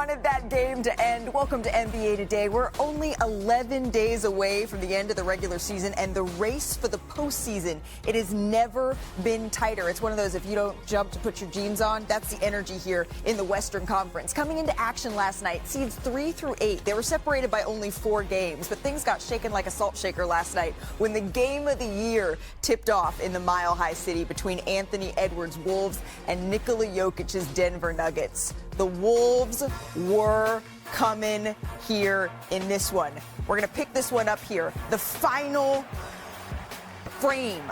wanted that game to end. Welcome to NBA Today. We're only 11 days away from the end of the regular season and the race for the postseason. It has never been tighter. It's one of those, if you don't jump to put your jeans on, that's the energy here in the Western Conference. Coming into action last night, seeds 3 through 8. They were separated by only 4 games, but things got shaken like a salt shaker last night when the game of the year tipped off in the Mile High City between Anthony Edwards' Wolves and Nikola Jokic's Denver Nuggets. The Wolves were coming here in this one. We're going to pick this one up here. The final frame,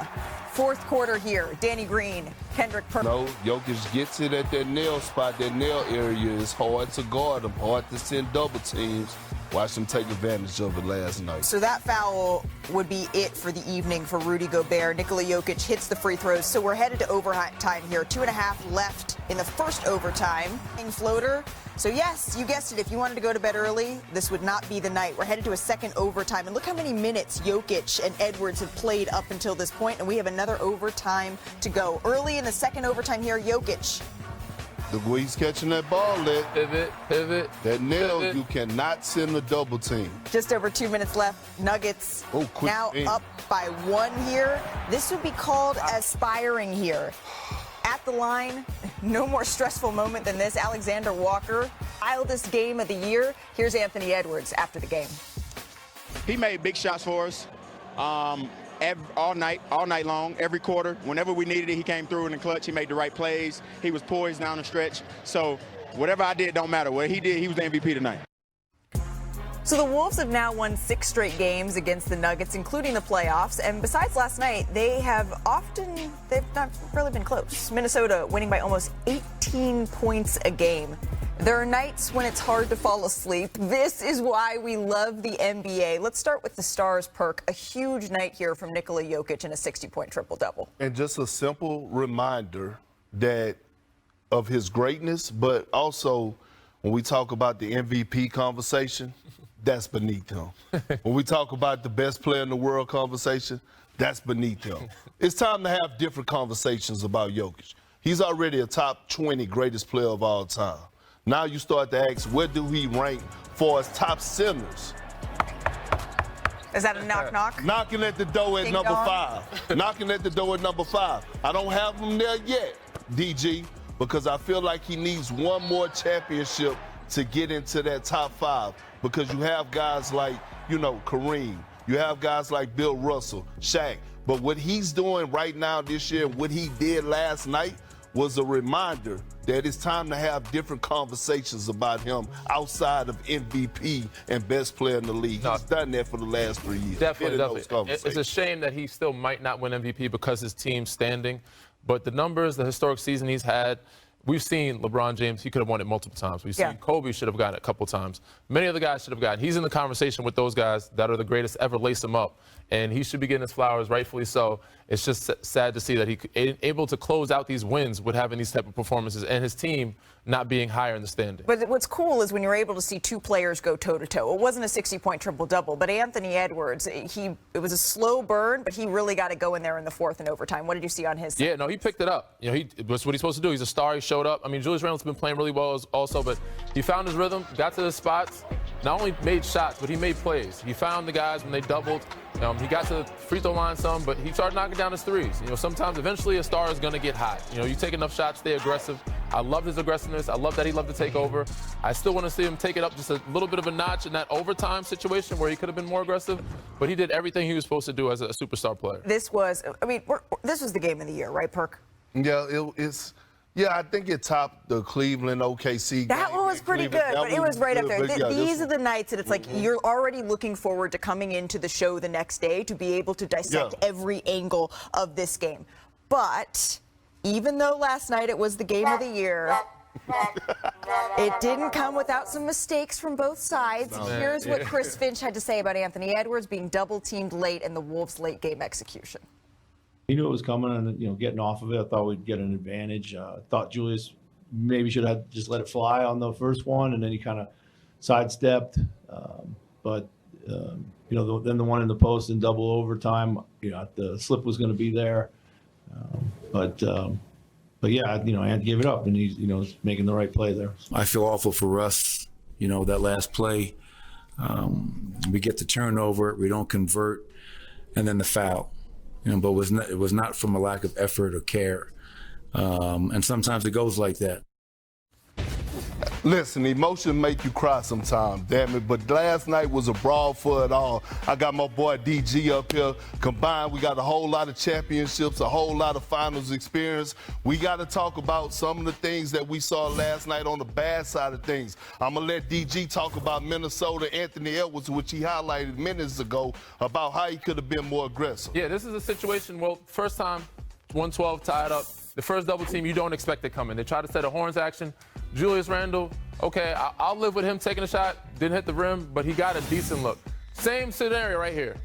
fourth quarter here. Danny Green, Kendrick Perkins. No, Jokic gets it at that nail spot. That nail area is hard to guard them, hard to send double teams. Watch them take advantage of it last night. So that foul would be it for the evening for Rudy Gobert. Nikola Jokic hits the free throws. So we're headed to overtime here. 2.5 left in the first overtime. Floater. So yes, you guessed it. If you wanted to go to bed early, this would not be the night. We're headed to a second overtime. And look how many minutes Jokic and Edwards have played up until this point. And we have another overtime to go. Early in the second overtime here, Jokic. The way he's catching that ball, Pivot. that nail, you cannot send a double team. Just over 2 minutes left. Nuggets now up by 1 here. This would be called aspiring here. At the line, no more stressful moment than this. Alexander Walker, wildest game of the year. Here's Anthony Edwards after the game. He made big shots for us. All night long, every quarter. Whenever we needed it, he came through in the clutch. He made the right plays. He was poised down the stretch. So whatever I did don't matter. What he did, he was the MVP tonight. So the Wolves have now won 6 straight games against the Nuggets, including the playoffs. And besides last night, they've not really been close. Minnesota winning by almost 18 points a game. There are nights when it's hard to fall asleep. This is why we love the NBA. Let's start with the Stars, Perk. A huge night here from Nikola Jokic and a 60-point triple-double. And just a simple reminder that of his greatness, but also when we talk about the MVP conversation, that's beneath him. When we talk about the best player in the world conversation, that's beneath him. It's time to have different conversations about Jokic. He's already a top 20 greatest player of all time. Now you start to ask, where do he rank for his top centers? Is that a knock-knock? Knocking at the door at number 5. Knocking at the door at number 5. I don't have him there yet, DG, because I feel like he needs one more championship to get into that top 5. Because you have guys like, Querim. You have guys like Bill Russell, Shaq. But what he's doing right now this year, what he did last night, was a reminder that it's time to have different conversations about him outside of MVP and best player in the league. He's done that for the last 3 years. Definitely. It's a shame that he still might not win MVP because his team's standing. But the numbers, the historic season he's had, we've seen LeBron James, he could have won it multiple times. We've seen Kobe should have gotten it a couple times. Many other guys should have gotten it. He's in the conversation with those guys that are the greatest ever, lace him up. And he should be getting his flowers, rightfully so. It's just sad to see that he able to close out these wins with having these type of performances and his team not being higher in the standing. But what's cool is when you're able to see 2 players go toe-to-toe. It wasn't a 60-point triple-double, but Anthony Edwards, it was a slow burn, but he really got to go in there in the fourth and overtime. What did you see on his side? Yeah, no, he picked it up. That's what he's supposed to do. He's a star. He showed up. I mean, Julius Randle's been playing really well also, but he found his rhythm, got to the spots, not only made shots, but he made plays. He found the guys when they doubled. He got to the free throw line some, but he started knocking down his threes. Sometimes eventually a star is going to get hot. You take enough shots, stay aggressive. I love his aggressiveness. I love that he loved to take over. I still want to see him take it up just a little bit of a notch in that overtime situation where he could have been more aggressive, but he did everything he was supposed to do as a superstar player. This was the game of the year, right, Perk? Yeah, I think it topped the Cleveland OKC. That one was pretty good, but it was right up there. These are the nights that it's like you're already looking forward to coming into the show the next day to be able to dissect every angle of this game. But even though last night it was the game of the year, it didn't come without some mistakes from both sides. Here's what Chris Finch had to say about Anthony Edwards being double-teamed late and the Wolves' late-game execution. He knew it was coming and, getting off of it. I thought we'd get an advantage. Thought Julius maybe should have just let it fly on the first one, and then he kind of sidestepped. Then the one in the post in double overtime, the slip was going to be there. but yeah, Ant gave it up, and he's making the right play there. I feel awful for Russ. That last play, we get the turnover, we don't convert, and then the foul. But it was not from a lack of effort or care. And sometimes it goes like that. Listen, emotion make you cry sometimes, damn it. But last night was a brawl for it all. I got my boy DG up here. Combined, we got a whole lot of championships, a whole lot of finals experience. We got to talk about some of the things that we saw last night on the bad side of things. I'm going to let DG talk about Minnesota, Anthony Edwards, which he highlighted minutes ago, about how he could have been more aggressive. Yeah, this is a situation, first time, 112 tied up. The first double team, you don't expect to come in. They try to set a horns action. Julius Randle, okay, I'll live with him taking a shot. Didn't hit the rim, but he got a decent look. Same scenario right here.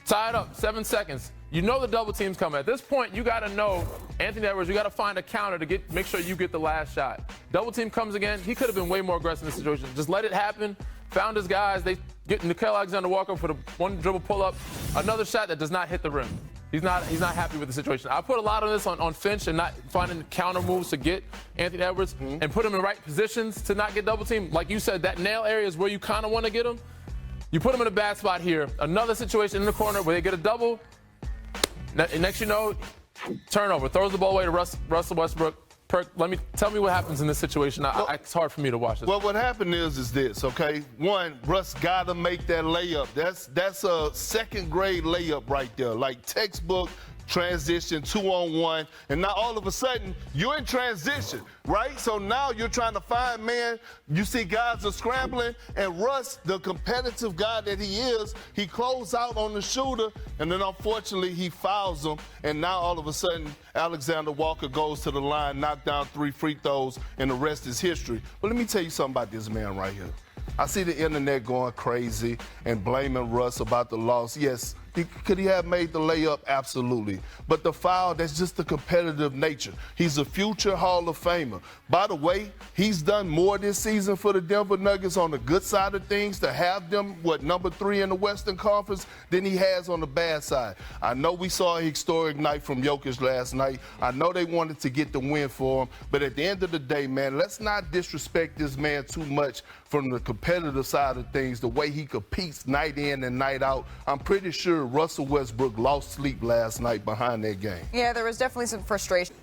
Tied up, 7 seconds. You know the double team's coming. At this point, you got to know, Anthony Edwards, you got to find a counter to make sure you get the last shot. Double team comes again. He could have been way more aggressive in this situation. Just let it happen. Found his guys. They get Nickeil Alexander-Walker for the one dribble pull-up. Another shot that does not hit the rim. He's not happy with the situation. I put a lot of this on Finch and not finding counter moves to get Anthony Edwards and put him in right positions to not get double teamed. Like you said, that nail area is where you kind of want to get him. You put him in a bad spot here. Another situation in the corner where they get a double. Next you know, turnover. Throws the ball away to Russell Westbrook. Perk, tell me what happens in this situation. It's hard for me to watch this. Well, what happened is this, okay? One, Russ got to make that layup. That's a second grade layup right there, like textbook transition, 2-on-1, and now all of a sudden you're in transition, right? So now you're trying to find man. You see guys are scrambling, and Russ, the competitive guy that he is, he closed out on the shooter, and then unfortunately he fouls him, and now all of a sudden Alexander Walker goes to the line, knocked down 3 free throws, and the rest is history. But let me tell you something about this man right here. I see the internet going crazy and blaming Russ about the loss. Yes, could he have made the layup? Absolutely. But the foul, that's just the competitive nature. He's a future Hall of Famer. By the way, he's done more this season for the Denver Nuggets on the good side of things to have them, number 3 in the Western Conference than he has on the bad side. I know we saw a historic night from Jokic last night. I know they wanted to get the win for him. But at the end of the day, man, let's not disrespect this man too much from the competitive side of things, the way he competes night in and night out. I'm pretty sure Russell Westbrook lost sleep last night behind that game. Yeah, there was definitely some frustration.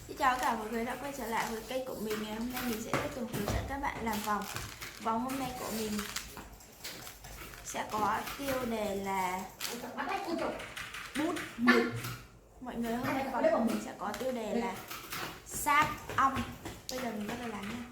Xin chào cả mọi người đã quay trở lại với kênh của mình. Ngày hôm nay mình sẽ tiếp tục hướng dẫn các bạn làm vòng. Vòng hôm nay của mình sẽ có tiêu đề là bút mực. Mọi người, hôm nay vòng của mình sẽ có tiêu đề là sáp ong. Bây giờ mình bắt đầu làm nha.